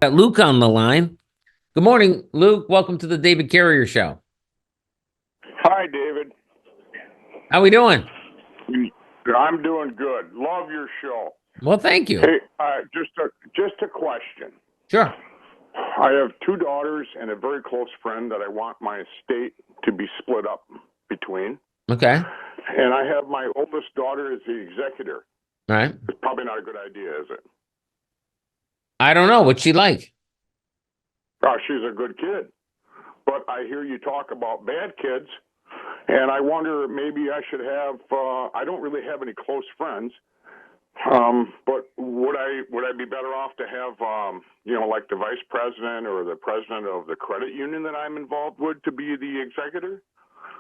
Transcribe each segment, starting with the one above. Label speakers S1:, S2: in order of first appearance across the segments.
S1: Got Luke on the line. Good morning, Luke. Welcome to the David Carrier Show.
S2: Hi, David.
S1: How we doing?
S2: I'm doing good. Love your show.
S1: Well, thank you.
S2: Hey, just a question.
S1: Sure.
S2: I have two daughters and a very close friend that I want my estate to be split up between.
S1: Okay.
S2: And I have my oldest daughter as the executor.
S1: All right.
S2: It's probably not a good idea, is it?
S1: I don't know. What's she like?
S2: Oh, she's a good kid. But I hear you talk about bad kids, and I wonder maybe I should have. I don't really have any close friends, but would I be better off to have like the vice president or the president of the credit union that I'm involved with to be the executor?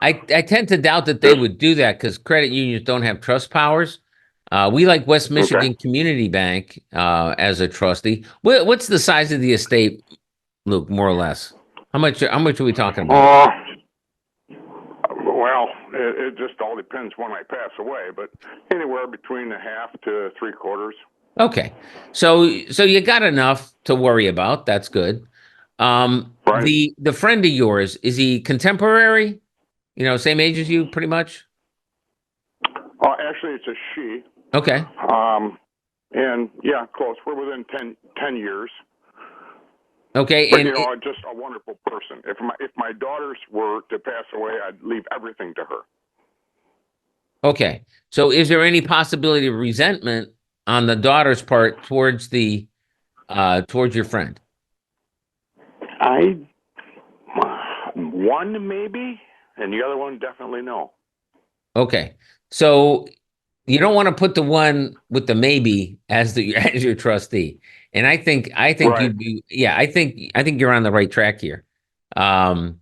S1: I tend to doubt that they would do that because credit unions don't have trust powers. We like West Michigan Community Bank as a trustee. What's the size of the estate, Luke? More or less, how much are we talking about?
S2: Well, it just all depends when I pass away, but anywhere between a half to three quarters.
S1: Okay, so you got enough to worry about. That's good.
S2: Right.
S1: The friend of yours, is he contemporary? Same age as you, pretty much.
S2: Actually, it's a she.
S1: Okay.
S2: And yeah, close. We're within 10 years.
S1: Okay.
S2: But just a wonderful person. If my daughters were to pass away, I'd leave everything to her.
S1: Okay. So is there any possibility of resentment on the daughter's part towards towards your friend?
S2: One maybe, and the other one definitely no.
S1: Okay. So you don't want to put the one with the maybe as your trustee. And I think
S2: Right.
S1: you'd be, yeah, I think you're on the right track here.
S2: So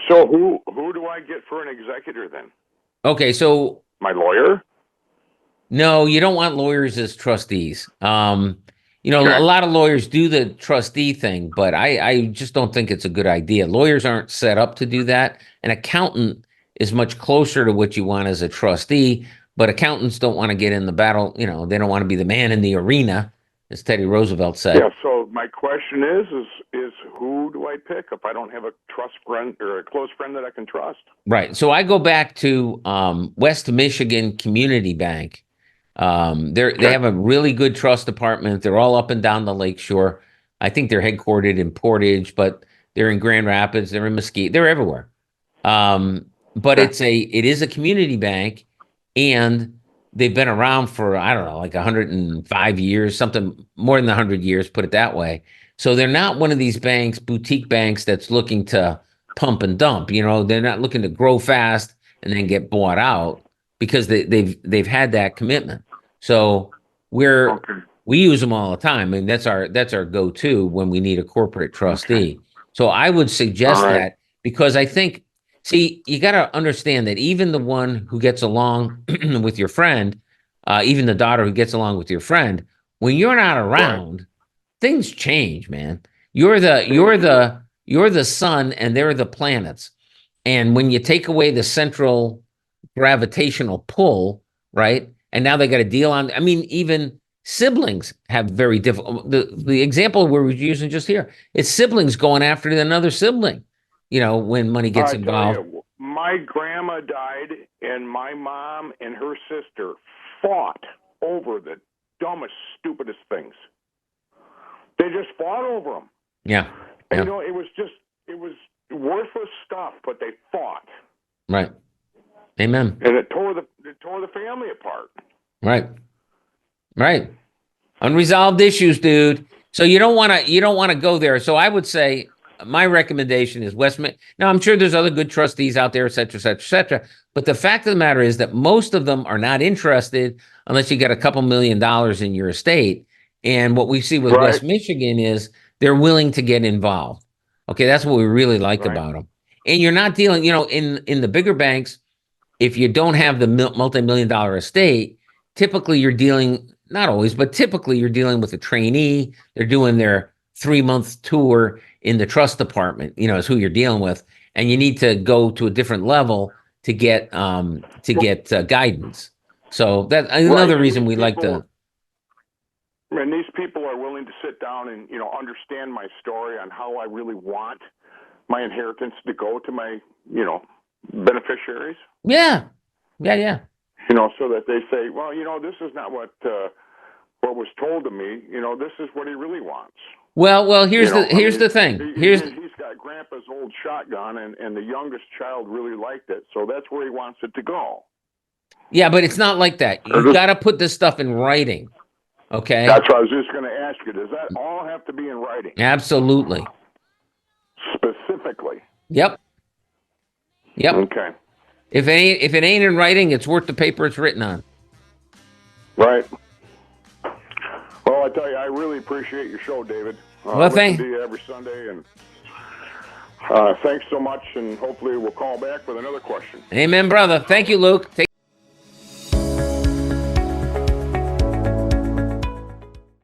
S2: who do I get for an executor then?
S1: Okay. So
S2: my lawyer?
S1: No, you don't want lawyers as trustees. A
S2: Okay.
S1: lot of lawyers do the trustee thing, but I just don't think it's a good idea. Lawyers aren't set up to do that. An accountant is much closer to what you want as a trustee, but accountants don't want to get in the battle. They don't want to be the man in the arena, as Teddy Roosevelt said.
S2: Yeah. So my question is who do I pick if I don't have a trust friend or a close friend that I can trust?
S1: Right. So I go back to West Michigan Community Bank. They have a really good trust department. They're all up and down the lakeshore. I think they're headquartered in Portage, but they're in Grand Rapids, they're in Mesquite, they're everywhere. But it is a community bank, and they've been around for, I don't know, like 105 years, something more than 100 years, put it that way. So they're not one of these banks, boutique banks, that's looking to pump and dump. They're not looking to grow fast and then get bought out, because they've had that commitment. So we use them all the time, and that's our go-to when we need a corporate trustee. So I would suggest that, because I think, see, you got to understand that even the one who gets along with your friend, even the daughter who gets along with your friend, when you're not around, things change, man. You're the sun, and they're the planets. And when you take away the central gravitational pull, right? And now they got a deal on. I mean, even siblings have very difficult. The example we're using just here is siblings going after another sibling. When money gets involved.
S2: Tell you, my grandma died, and my mom and her sister fought over the dumbest, stupidest things. They just fought over them.
S1: Yeah.
S2: And it was worthless stuff, but they fought.
S1: Right. Amen.
S2: And it tore the family apart.
S1: Right. Unresolved issues, dude. So you don't want to go there. So I would say my recommendation is Westman. Now, I'm sure there's other good trustees out there, et cetera, et cetera, et cetera. But the fact of the matter is that most of them are not interested unless you got a couple $1 million in your estate. And what we see with West Michigan is they're willing to get involved. Okay, that's what we really like about them. And you're not dealing, in the bigger banks, if you don't have the multi-million-dollar estate, typically you're dealing, not always, but typically you're dealing with a trainee. They're doing their 3-month tour in the trust department, is who you're dealing with. And you need to go to a different level to get guidance. So that's another reason we like to.
S2: And these people are willing to sit down and, understand my story on how I really want my inheritance to go to my, beneficiaries.
S1: Yeah. Yeah.
S2: So that they say, well, this is not what was told to me. This is what he really wants.
S1: Well, here's the thing.
S2: He's got Grandpa's old shotgun, and the youngest child really liked it, so that's where he wants it to go.
S1: Yeah, but it's not like that. You got to put this stuff in writing. Okay.
S2: That's what I was just going to ask you. Does that all have to be in writing?
S1: Absolutely.
S2: Specifically.
S1: Yep.
S2: Okay.
S1: If it ain't in writing, it's worth the paper it's written on.
S2: Right. Well, I tell you, I really appreciate your show, David.
S1: Well,
S2: listen to you every Sunday, and thanks so much, and hopefully we'll call back with another question.
S1: Amen, brother. Thank you, Luke.